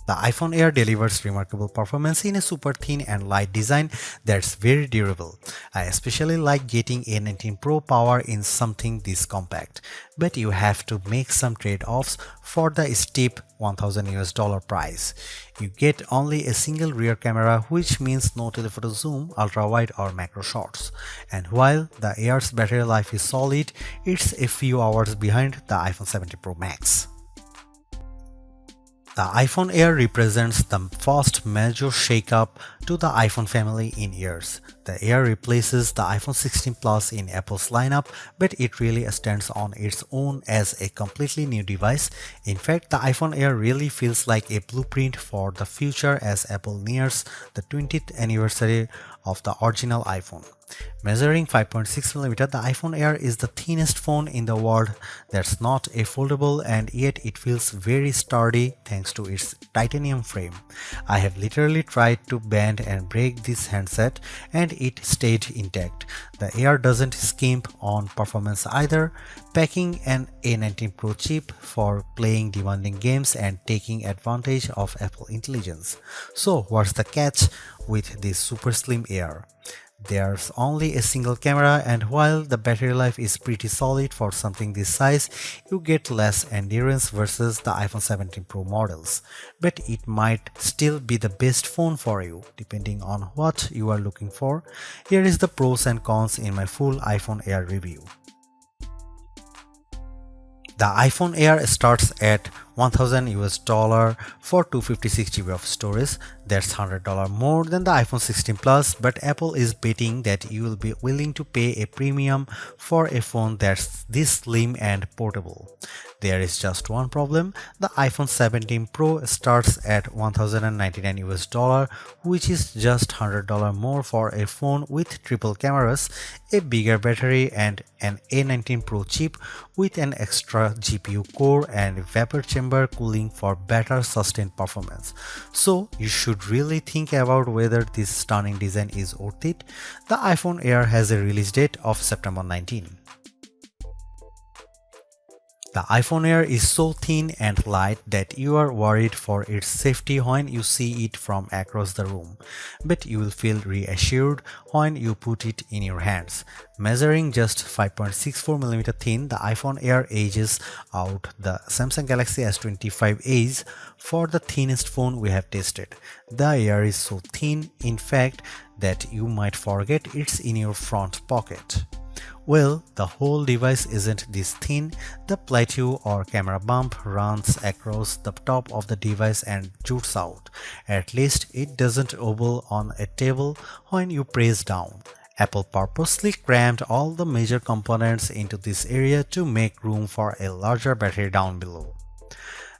The iPhone Air delivers remarkable performance in a super thin and light design that's very durable. I especially like getting A19 Pro power in something this compact, but you have to make some trade-offs for the steep $1,000 price. You get only a single rear camera, which means no telephoto zoom, ultra-wide or macro shots. And while the Air's battery life is solid, it's a few hours behind the iPhone 17 Pro Max. The iPhone Air represents the first major shakeup to the iPhone family in years. The Air replaces the iPhone 16 Plus in Apple's lineup, but it really stands on its own as a completely new device. In fact, the iPhone Air really feels like a blueprint for the future as Apple nears the 20th anniversary of the original iPhone. Measuring 5.6mm, the iPhone Air is the thinnest phone in the world that's not a foldable, and yet it feels very sturdy thanks to its titanium frame. I have literally tried to bend and break this handset and it stayed intact. The Air doesn't skimp on performance either, packing an A19 Pro chip for playing demanding games and taking advantage of Apple intelligence. So what's the catch with this super slim Air? There's only a single camera, and while the battery life is pretty solid for something this size, you get less endurance versus the iPhone 17 Pro models. But it might still be the best phone for you, depending on what you are looking for. Here is the pros and cons in my full iPhone Air review. The iPhone Air starts at $1,000 for 256GB of storage. That's $100 more than the iPhone 16 Plus, but Apple is betting that you will be willing to pay a premium for a phone that's this slim and portable. There is just one problem. The iPhone 17 Pro starts at $1,099, which is just $100 more for a phone with triple cameras, a bigger battery, and an A19 Pro chip with an extra GPU core and vapor chamber cooling for better sustained performance. So you should really think about whether this stunning design is worth it. The iPhone Air has a release date of September 19. The iPhone Air is so thin and light that you are worried for its safety when you see it from across the room, but you will feel reassured when you put it in your hands. Measuring just 5.64mm thin, the iPhone Air edges out the Samsung Galaxy S25 Edge for the thinnest phone we have tested. The Air is so thin, in fact, that you might forget it's in your front pocket. Well, the whole device isn't this thin. The plateau or camera bump runs across the top of the device and jutes out. At least it doesn't wobble on a table when you press down. Apple purposely crammed all the major components into this area to make room for a larger battery down below.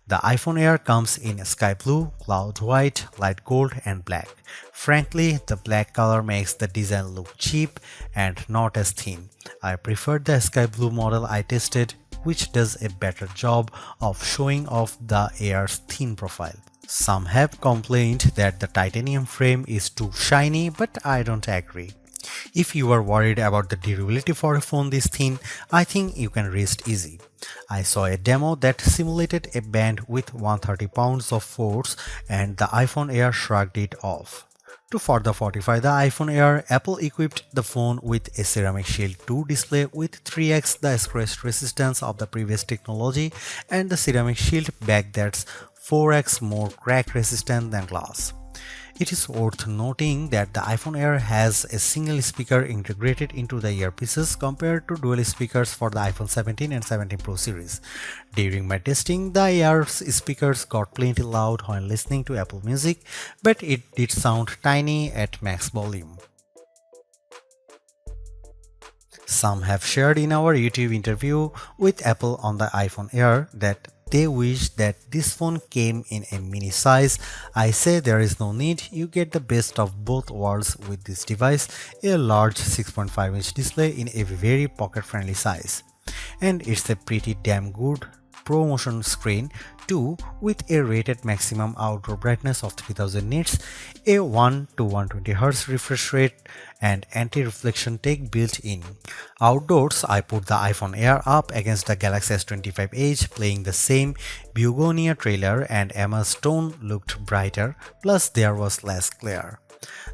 The iPhone Air comes in sky blue, cloud white, light gold, and black. Frankly, the black color makes the design look cheap and not as thin. I preferred the sky blue model I tested, which does a better job of showing off the Air's thin profile. Some have complained that the titanium frame is too shiny, but I don't agree. If you are worried about the durability for a phone this thin, I think you can rest easy. I saw a demo that simulated a band with 130 pounds of force, and the iPhone Air shrugged it off. To further fortify the iPhone Air, Apple equipped the phone with a Ceramic Shield 2 display with 3x the scratch resistance of the previous technology and the Ceramic Shield back that's 4x more crack resistant than glass. It is worth noting that the iPhone Air has a single speaker integrated into the earpieces compared to dual speakers for the iPhone 17 and 17 Pro series. During my testing, the Air's speakers got plenty loud when listening to Apple Music, but it did sound tiny at max volume. Some have shared in our YouTube interview with Apple on the iPhone Air that they wish that this phone came in a mini size. I say there is no need, you get the best of both worlds with this device, a large 6.5-inch display in a very pocket-friendly size. And it's a pretty damn good ProMotion screen, 2 with a rated maximum outdoor brightness of 3000 nits, a 1 to 120 Hz refresh rate, and anti-reflection tech built in. Outdoors, I put the iPhone Air up against the Galaxy S25 Edge, playing the same Begonia trailer, and Emma's tone looked brighter, plus there was less glare.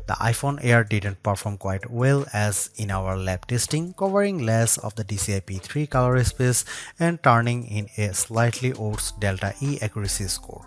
The iPhone Air didn't perform quite well as in our lab testing, covering less of the DCI-P3 color space and turning in a slightly worse Delta E accuracy score.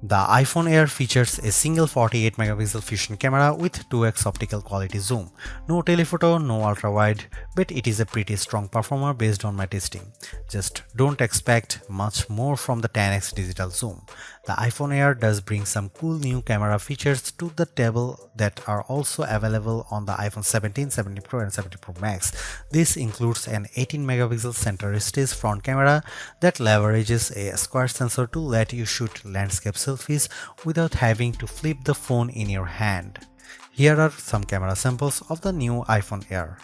The iPhone Air features a single 48 megapixel fusion camera with 2x optical quality zoom. No telephoto, no ultra-wide, but it is a pretty strong performer based on my testing. Just don't expect much more from the 10x digital zoom. The iPhone Air does bring some cool new camera features to the table that are also available on the iPhone 17, 17 Pro and 17 Pro Max. This includes an 18 megapixel center stage front camera that leverages a square sensor to let you shoot landscape selfies without having to flip the phone in your hand. Here are some camera samples of the new iPhone Air.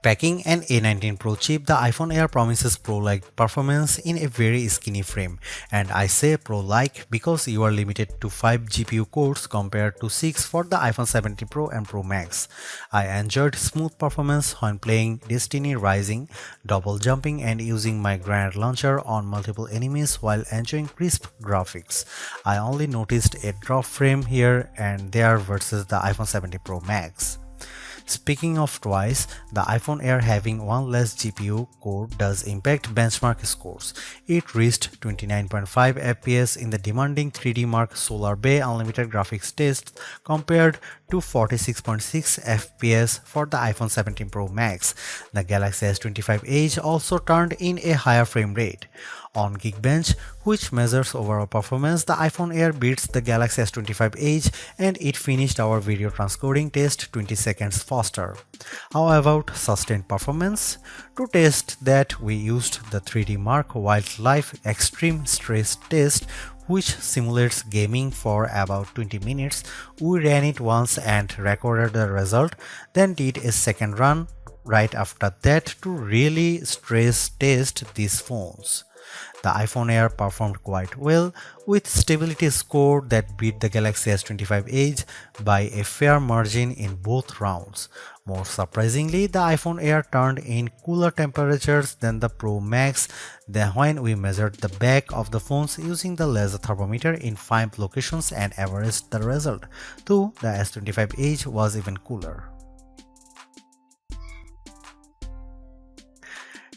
Packing an A19 Pro chip, the iPhone Air promises Pro-like performance in a very skinny frame, and I say Pro-like because you are limited to 5 GPU cores compared to 6 for the iPhone 17 Pro and Pro Max. I enjoyed smooth performance when playing Destiny Rising, double jumping and using my grenade launcher on multiple enemies while enjoying crisp graphics. I only noticed a drop frame here and there versus the iPhone 17 Pro Max. Speaking of twice, the iPhone Air having one less GPU core does impact benchmark scores. It reached 29.5 FPS in the demanding 3D Mark Solar Bay Unlimited graphics test compared to 46.6 FPS for the iPhone 17 Pro Max. The Galaxy S25 Edge also turned in a higher frame rate. On Geekbench, which measures overall performance, the iPhone Air beats the Galaxy S25 Edge and it finished our video transcoding test 20 seconds faster. How about sustained performance? To test that, we used the 3D Mark Wildlife Extreme Stress Test, which simulates gaming for about 20 minutes. We ran it once and recorded the result, then did a second run right after that to really stress test these phones. The iPhone Air performed quite well, with stability score that beat the Galaxy S25 Edge by a fair margin in both rounds. More surprisingly, the iPhone Air turned in cooler temperatures than the Pro Max when we measured the back of the phones using the laser thermometer in 5 locations and averaged the result, though the S25 Edge was even cooler.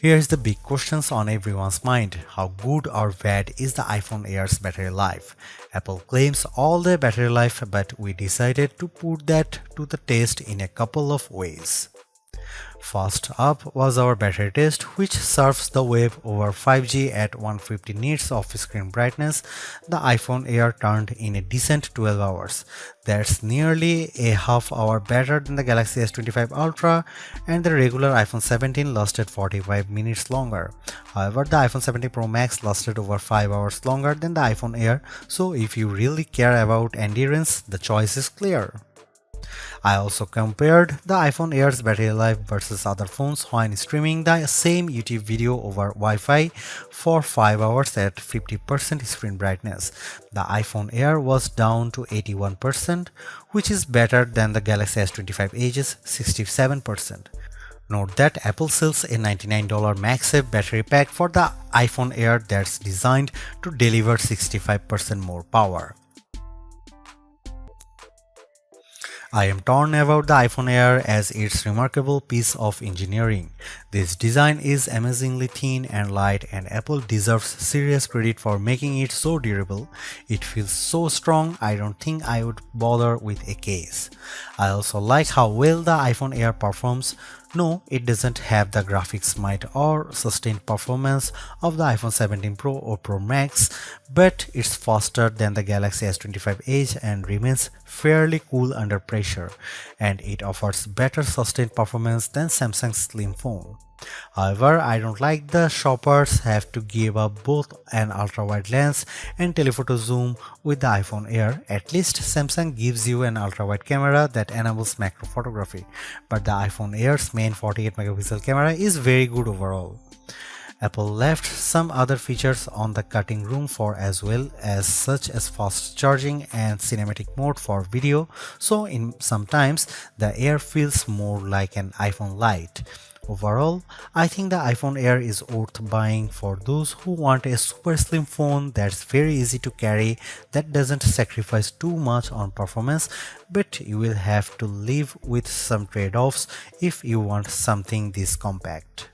Here's the big questions on everyone's mind. How good or bad is the iPhone Air's battery life? Apple claims all the battery life, but we decided to put that to the test in a couple of ways. First up was our battery test, which surfs the web over 5G at 150 nits of screen brightness. The iPhone Air turned in a decent 12 hours. That's nearly a half hour better than the Galaxy S25 Ultra, and the regular iPhone 17 lasted 45 minutes longer. However, the iPhone 17 Pro Max lasted over 5 hours longer than the iPhone Air, so if you really care about endurance, the choice is clear. I also compared the iPhone Air's battery life versus other phones when streaming the same YouTube video over Wi-Fi for 5 hours at 50% screen brightness. The iPhone Air was down to 81%, which is better than the Galaxy S25 Edge's 67%. Note that Apple sells a $99 MagSafe Battery Pack for the iPhone Air that's designed to deliver 65% more power. I am torn about the iPhone Air as its remarkable piece of engineering. This design is amazingly thin and light, and Apple deserves serious credit for making it so durable. It feels so strong, I don't think I would bother with a case. I also like how well the iPhone Air performs. No, it doesn't have the graphics might or sustained performance of the iPhone 17 Pro or Pro Max, but it's faster than the Galaxy S25 Edge and remains fairly cool under pressure, and it offers better sustained performance than Samsung's slim phone. However, I don't like the shoppers have to give up both an ultra-wide lens and telephoto zoom with the iPhone Air. At least Samsung gives you an ultra-wide camera that enables macro photography, but the iPhone Air's main 48 megapixel camera is very good overall. Apple left some other features on the cutting room floor as well, as such as fast charging and cinematic mode for video, so sometimes the Air feels more like an iPhone Lite. Overall, I think the iPhone Air is worth buying for those who want a super slim phone that's very easy to carry, that doesn't sacrifice too much on performance, but you will have to live with some trade-offs if you want something this compact.